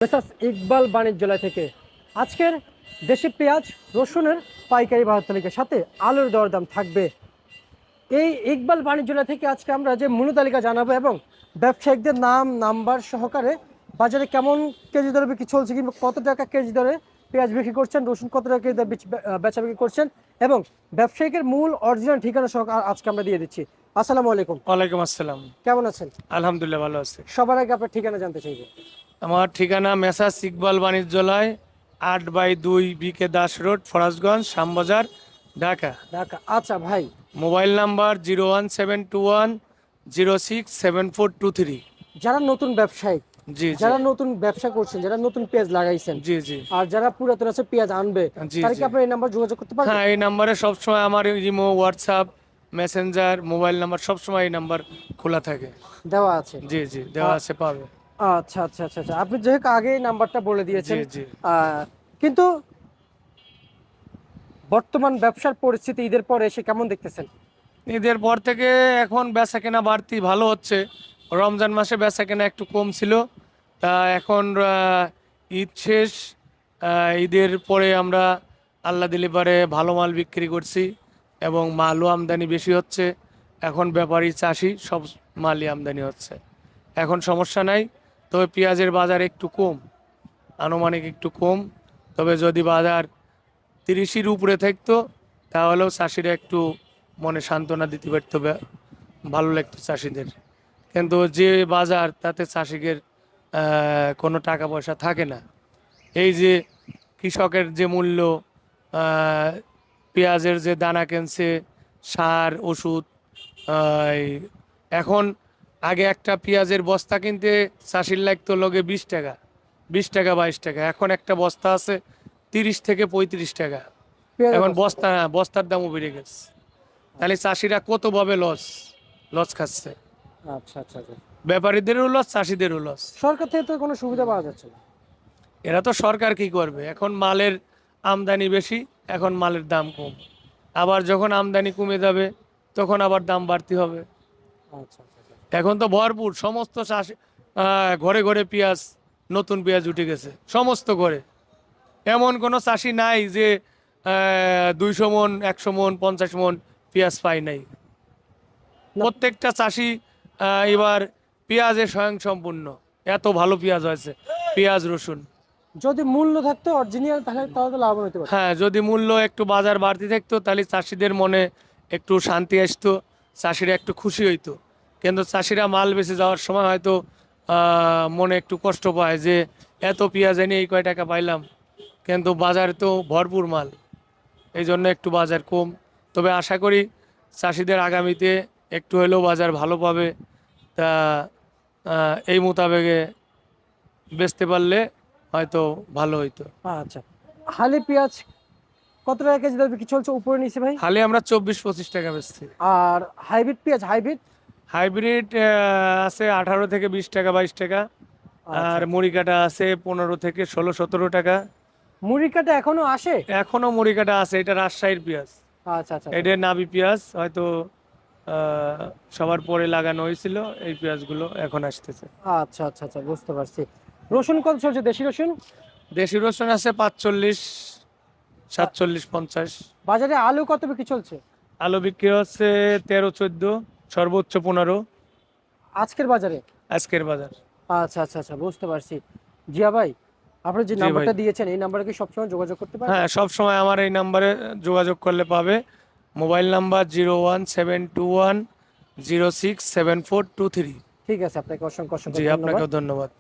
Messrs Iqbal বাণিজ্যালয় থেকে আজকের দেশি পেঁয়াজ রসুনের পাইকারি বাজার তালিকার সাথে আলুর দরদাম থাকবে। এই ইকবাল বাণিজ্যালয় থেকে আজকে আমরা যে মূল্য তালিকা জানাবো এবং ব্যবসায়িকদের নাম নাম্বার সহকারে বাজারে কেমন কেজি দরে বিক্রি চলছে কিংবা কত টাকা কেজি দরে পেঁয়াজ বিক্রি করছেন, রসুন কত টাকা কেজি দরে বেচা বিক্রি করছেন এবং ব্যবসায়িকের মূল অরিজিনাল ঠিকানা সহ আজকে আমরা দিয়ে দিচ্ছি। আসসালামু আলাইকুম। ওয়ালাইকুম আসসালাম। কেমন আছেন? আলহামদুলিল্লাহ ভালো আছি। সবার আগে আপনার ঠিকানা জানতে চাইবো। আমার ঠিকানা মেসার্স ইকবাল বাণিজ্যালয় 8/2 BK দাস রোড, ফরাজগঞ্জ, শ্যামবাজার, ঢাকা। ঢাকা। আচ্ছা ভাই, মোবাইল নাম্বার 01721067423। যারা নতুন ব্যবসায়ী, জি জি যারা নতুন ব্যবসা করছেন, যারা নতুন পেঁয়াজ লাগাইছেন জি জি আর যারা পুরাতন আছে পেঁয়াজ আনবে, জি তারা জি কি আপনার এই নাম্বার যোগাযোগ করতে পারবে? হ্যাঁ, এই নাম্বারে সবসময় আমার imo, WhatsApp, Messenger, mobile number সবসময় এই নাম্বার খোলা থাকে। দেওয়া আছে। জি জি দেওয়া আছে, পাবে। আচ্ছা আচ্ছা আচ্ছা আচ্ছা, আপনি যেহেতু আগে এই নাম্বারটা বলে দিয়েছেন, জি জি কিন্তু বর্তমান ব্যবসার পরিস্থিতি ঈদের পরে এসে কেমন দেখতেছেন? ঈদের পর থেকে এখন বেচা কেনা বাড়তি ভালো হচ্ছে। রমজান মাসে বেচা কেনা একটু কম ছিল, তা এখন ঈদ শেষ, ঈদের পরে আমরা আল্লাহ দিলে পারে ভালো মাল বিক্রি করছি এবং মালও আমদানি বেশি হচ্ছে। এখন ব্যাপারী চাষি সব মালই আমদানি হচ্ছে, এখন সমস্যা নাই। তবে পেঁয়াজের বাজার একটু কম, আনুমানিক একটু কম। তবে যদি বাজার 30-এর উপরে থাকতো তাহলেও চাষিরা একটু মনে সান্ত্বনা দিতে পারতো, ভালো লাগতো চাষিদের। কিন্তু যে বাজার, তাতে চাষিদের কোনো টাকা পয়সা থাকে না। এই যে কৃষকের যে মূল্য, পেঁয়াজের যে দানা কিনছে, সার ওষুধ, এই এখন আগে একটা পেঁয়াজের বস্তা কিনতে চাষির লাগতো লগে 20 টাকা, 20 টাকা 22 টাকা। এখন একটা বস্তা আছে 30 থেকে 35 টাকা। পেঁয়াজের এখন বস্তা? বস্তার দামও বেড়ে গেছে। তাহলে চাষিরা কতভাবে লস লস খাচ্ছে। আচ্ছা আচ্ছা আচ্ছা, ব্যাপারীদেরও লস, চাষিদেরও লস। সরকার থেকে তো কোনো সুবিধা পাওয়া যাচ্ছে না। এরা তো সরকার কি করবে, এখন মালের আমদানি বেশি, এখন মালের দাম কম। আবার যখন আমদানি কমে যাবে তখন আবার দাম বাড়তি হবে। আচ্ছা আচ্ছা আচ্ছা। এখন তো ভরপুর সমস্ত চাষি, ঘরে ঘরে পেঁয়াজ, নতুন পেঁয়াজ উঠে গেছে সমস্ত ঘরে। এমন কোনো চাষি নাই যে 200 মণ, 100 মণ, 50 মণ পেঁয়াজ পায় নাই। না, প্রত্যেকটা চাষি এবার পেঁয়াজে স্বয়ংসম্পূর্ণ। এত ভালো পেঁয়াজ হয়েছে, পেঁয়াজ রসুন। যদি মূল্য থাকতো অরিজিনাল তাহলে তাহলে তো লাভবান হতে পারতো। হ্যাঁ, যদি মূল্য একটু বাজার বাড়তি থাকতো তাহলে চাষিদের মনে একটু শান্তি আসতো, চাষিরা একটু খুশি হইতো। কিন্তু চাষিরা মাল বেচে যাওয়ার সময় হয়তো মনে একটু কষ্ট পায় যে এত পেঁয়াজ এনে এই কয় টাকা পাইলাম, কিন্তু বাজারে তো ভরপুর মাল, এই জন্য একটু বাজার কম। তবে আশা করি চাষিদের আগামীতে একটু হলেও বাজার ভালো পাবে। তা এই মোতাবেকে বেচতে পারলে হয়তো ভালো হইতো। আচ্ছা, হালি পেঁয়াজ কত টাকা কেজি দরে বিক্রি চলছে উপরে নিচে ভাই? হালে আমরা 24-25 টাকা বেচছি। আর হাইব্রিড পেঁয়াজ, হাইব্রিড? হাইব্রিড আছে 18 থেকে 20 টাকা, 22 টাকা। আচ্ছা আর আচ্ছা। মুড়ি কাটা আছে 15 থেকে 16-17 টাকা। মুড়ি কাটা এখনো আসে? এখনো মুড়ি কাটা আছে, এটা রাজশাহীর পেঁয়াজ। আচ্ছা আচ্ছা আচ্ছা এটা নাবি পেঁয়াজ, হয়তো সবার পরে লাগানো হয়েছিল। এই পেঁয়াজগুলো এখন আসতেছে। আচ্ছা আচ্ছা আচ্ছা, বুঝতে পারছি। রসুন কত চলছে দেশি রসুন? দেশি রসুন আছে 45, 47, 50। বাজারে আলু কত বিক্রি চলছে? আলু বিক্রি হচ্ছে 13-14, সর্বোচ্চ 15 আজকের বাজারে? আজকের বাজার। আচ্ছা আচ্ছা আচ্ছা, বুঝতে পারছি। জিয়া ভাই, আপনি যে জি ভাই। নাম্বারটা দিয়েছেন এই নাম্বারে কি সবসময় যোগাযোগ করতে পারবেন? হ্যাঁ, সব সময় আমার এই নাম্বারে যোগাযোগ করলে পাবে। Mobile number 01721067423। ঠিক আছে, আপনাকে অসংখ্য অসংখ্য জি, ধন্যবাদ। আপনাকেও ধন্যবাদ।